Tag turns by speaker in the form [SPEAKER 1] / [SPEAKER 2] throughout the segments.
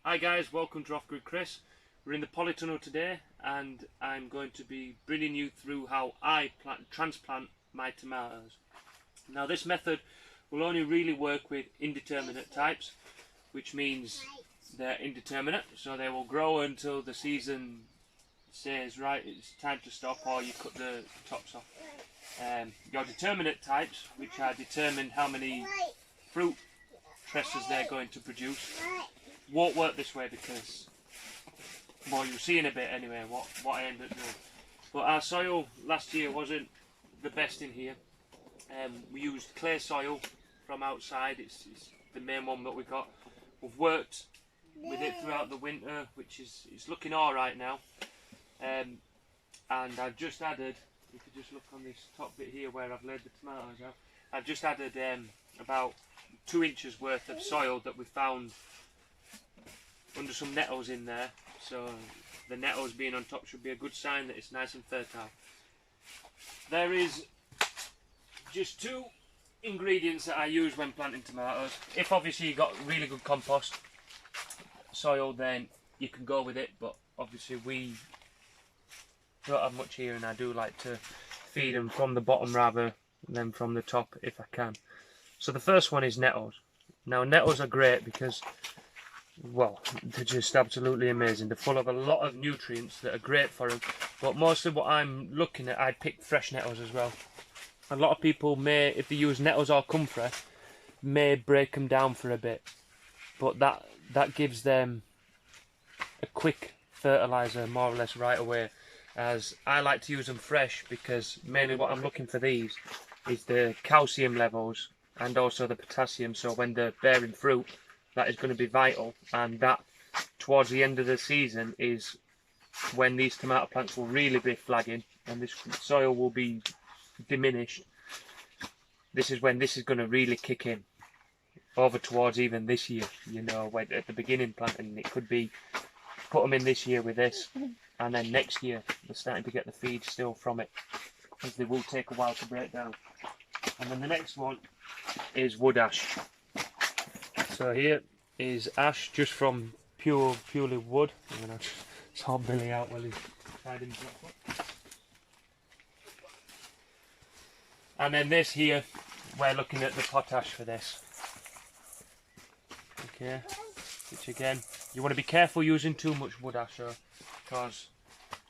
[SPEAKER 1] Hi guys, welcome to Off Grid Chris. We're in the polytunnel today and I'm going to be bringing you through how I transplant my tomatoes. Now this method will only really work with indeterminate types, which means they're indeterminate, so they will grow until the season says right it's time to stop or you cut the tops off. Your determinate types, which are determined how many fruit trusses they're going to produce, won't work this way because, well, you'll see in a bit anyway what I end up doing. But our soil last year wasn't the best in here. We used clay soil from outside. It's the main one that we got. We've worked with it throughout the winter, which is looking all right now. And I've just added, if you just look on this top bit here where I've laid the tomatoes out, I've just added about 2 inches worth of soil that we found under some nettles in there. So the nettles being on top should be a good sign that it's nice and fertile. There is just 2 ingredients that I use when planting tomatoes. If obviously you got really good compost soil, then you can go with it, but obviously we don't have much here and I do like to feed them from the bottom rather than from the top if I can. So the first one is nettles. Now nettles are great because, well, they're just absolutely amazing. They're full of a lot of nutrients that are great for them, but mostly what I'm looking at, I'd pick fresh nettles as well. A lot of people may, if they use nettles or comfrey, may break them down for a bit, but that gives them a quick fertilizer more or less right away, as I like to use them fresh because mainly what I'm looking for these is the calcium levels and also the potassium, so when they're bearing fruit that is going to be vital, and that towards the end of the season is when these tomato plants will really be flagging and this soil will be diminished. This is when this is going to really kick in over towards even this year, you know, when at the beginning planting it could be put them in this year with this, and then next year they're starting to get the feed still from it, because they will take a while to break down. And then the next one is wood ash. So here is ash just from purely wood. I'm going to sort Billy out while he's tied himself up. And then this here, we're looking at the potash for this. Okay, which again, you want to be careful using too much wood ash, because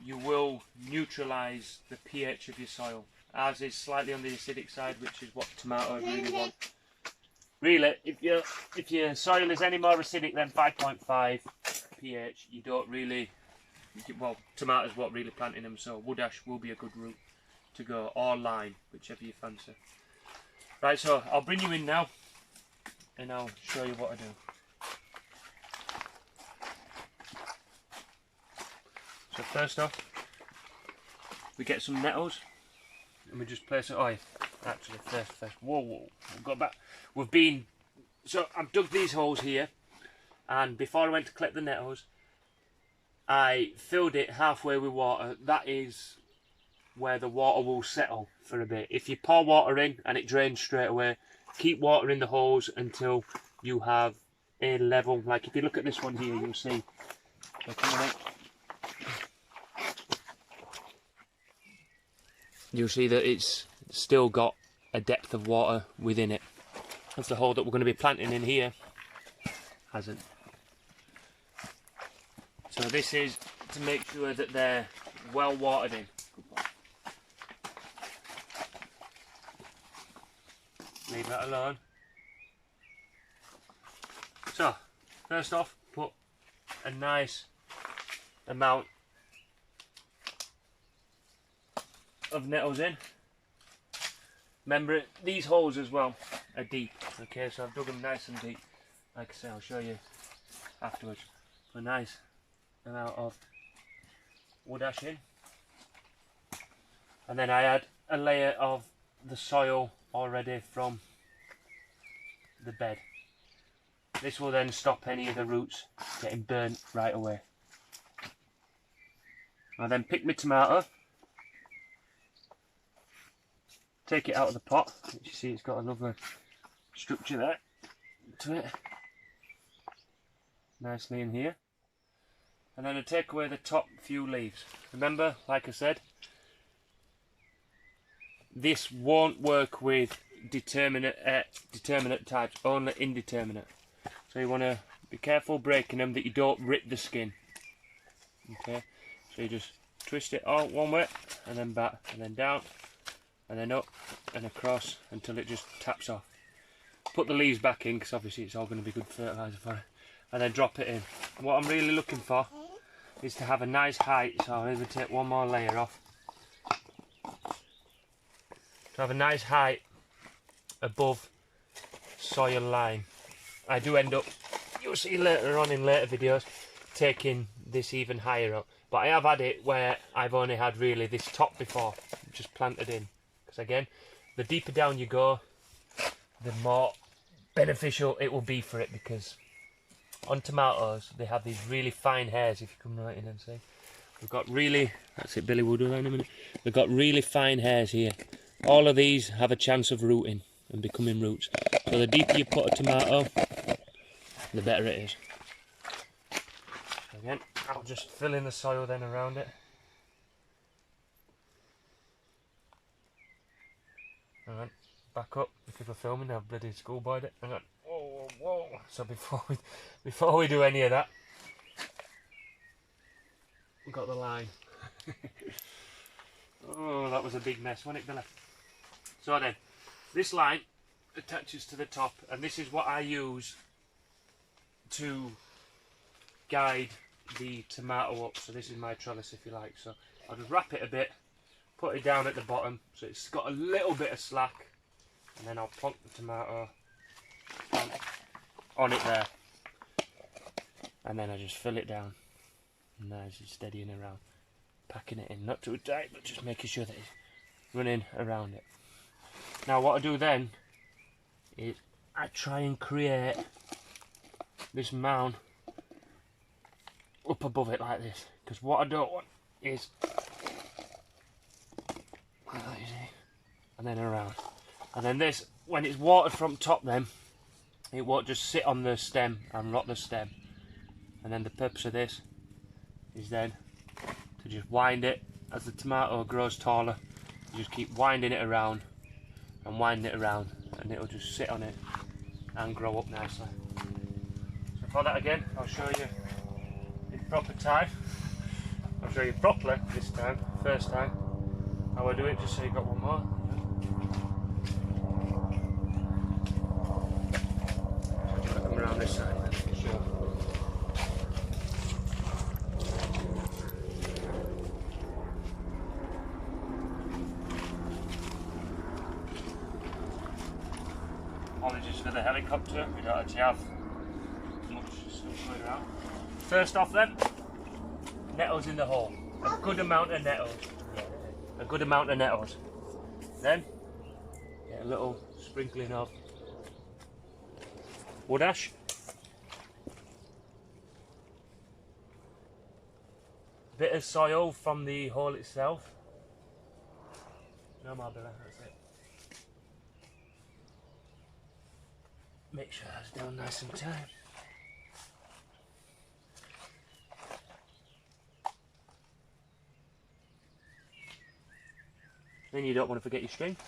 [SPEAKER 1] you will neutralise the pH of your soil. Ours is slightly on the acidic side, which is what tomatoes really want. Really, if your soil is any more acidic than 5.5 pH, you don't really, well, tomatoes won't really plant in them, so wood ash will be a good route to go, or lime, whichever you fancy. Right, so I'll bring you in now, and I'll show you what I do. So first off, we get some nettles, and we just place it. Oh, actually, first. Whoa! We've got back. So I've dug these holes here, and before I went to collect the nettles, I filled it halfway with water. That is where the water will settle for a bit. If you pour water in and it drains straight away, keep water in the holes until you have a level. Like if you look at this one here, you'll see. So come on in. You'll see that it's still got a depth of water within it. That's the hole that we're going to be planting in here. Hasn't. So this is to make sure that they're well watered in. Leave that alone. So, first off, put a nice amount of nettles in. Remember, these holes as well are deep. Okay, so I've dug them nice and deep. Like I say, I'll show you afterwards. A nice amount of wood ash in, and then I add a layer of the soil already from the bed. This will then stop any of the roots getting burnt right away. I then pick my tomato, take it out of the pot. You see it's got a lovely structure there to it. nicely in here. And then I take away the top few leaves. Remember, like I said, this won't work with determinate types, only indeterminate. So you want to be careful breaking them that you don't rip the skin. Okay, so you just twist it all one way and then back and then down and then up and across until it just taps off. Put the leaves back in because obviously it's all going to be good fertiliser for it, and then drop it in. And what I'm really looking for is to have a nice height, so I'll even take one more layer off. To have a nice height above soil line. I do end up, you'll see later on in later videos, taking this even higher up. But I have had it where I've only had really this top before, just planted in. Because again, the deeper down you go, the more beneficial it will be for it, because on tomatoes they have these really fine hairs. If you come right in and see, we've got really, that's it, Billy will do that in a minute. We've got really fine hairs here. All of these have a chance of rooting and becoming roots. So the deeper you put a tomato, the better it is. Again, I'll just fill in the soil then around it. Hang on, back up, because we're filming, I've bloody schoolboyed it. Hang on, whoa, whoa. So before we do any of that, we've got the line. Oh, that was a big mess, wasn't it, Billy? So then, this line attaches to the top, and this is what I use to guide the tomato up. So this is my trellis, if you like. So I'll just wrap it a bit, put it down at the bottom so it's got a little bit of slack, and then I'll plonk the tomato on it there, and then I just fill it down nice and steadying around, packing it in, not too tight but just making sure that it's running around it. Now what I do then is I try and create this mound up above it like this, because what I don't want is, and then around, and then this, when it's watered from top, then it won't just sit on the stem and rot the stem. And then the purpose of this is then to just wind it as the tomato grows taller. You just keep winding it around and winding it around, and it'll just sit on it and grow up nicely. So for that again, I'll show you in proper time. I'll show you properly this time, first time, how I do it, just so you've got one more. So come around this side then, for sure. Apologies for the helicopter, we don't actually have much stuff going around. First off then, nettles in the hole. A good amount of nettles. A good amount of nettles. Then, get a little sprinkling of wood ash. Bit of soil from the hole itself. No more, Billy, that's it. Make sure that's down nice and tight. Then you don't want to forget your string.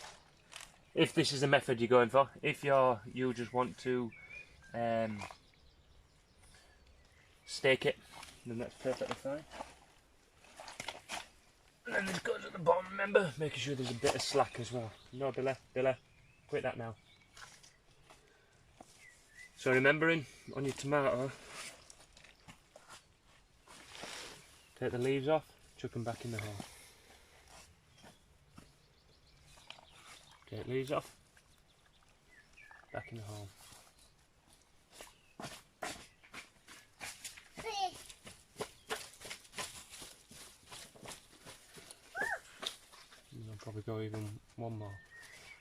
[SPEAKER 1] If this is the method you're going for, if you just want to stake it, then that's perfectly fine. And then this goes at the bottom, remember, making sure there's a bit of slack as well. No, Billy, quit that now. So remembering on your tomato, take the leaves off, chuck them back in the hole. Take leaves off, back in the hole. I'll probably go even one more.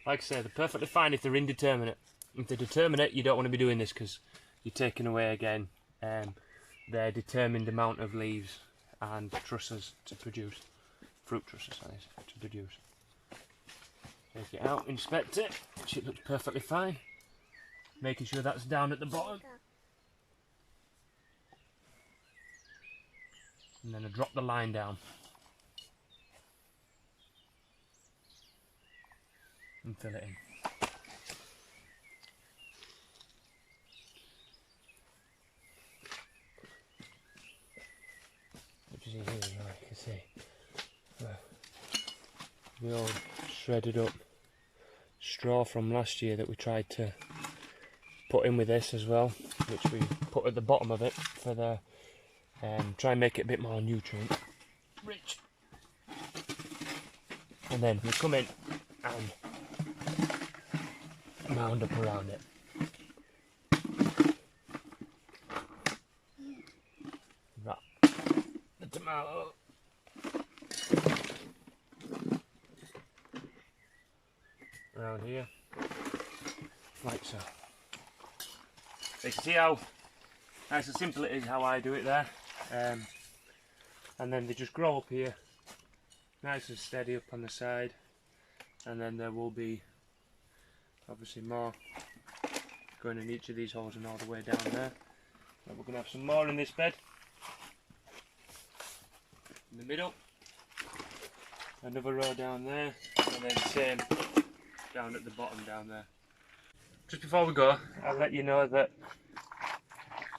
[SPEAKER 1] Like I say, they're perfectly fine if they're indeterminate. If they're determinate, you don't want to be doing this because you're taking away again their determined amount of leaves and trusses to produce, fruit trusses that is, to produce. Take it out, inspect it, which it looks perfectly fine. Making sure that's down at the bottom. and then I drop the line down and fill it in. Which is easy, as you can see. The old shredded up straw from last year that we tried to put in with this as well, which we put at the bottom of it for the try and make it a bit more nutrient rich. And then we come in and mound up around it. Wrap the tomato around here, like so. You can see how nice and simple it is how I do it there. And then they just grow up here, nice and steady up on the side, and then there will be obviously more going in each of these holes and all the way down there. And we're going to have some more in this bed, in the middle, another row down there, and then same down at the bottom down there. Just before we go, I'll let you know that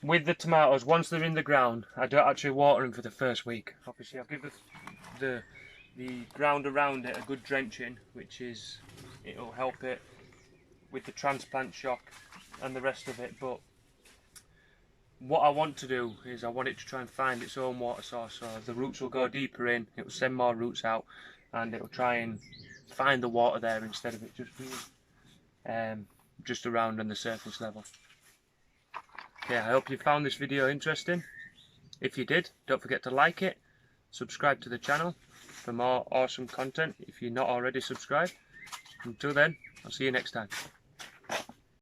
[SPEAKER 1] with the tomatoes, once they're in the ground, I don't actually water them for the first week. Obviously I'll give the ground around it a good drenching, which is, it'll help it with the transplant shock and the rest of it. But what I want to do is I want it to try and find its own water source, so the roots will go deeper in, it will send more roots out, and it will try and find the water there instead of it just being just around on the surface level. Okay, I hope you found this video interesting. If you did, don't forget to like it, subscribe to the channel for more awesome content if you're not already subscribed. Until then, I'll see you next time.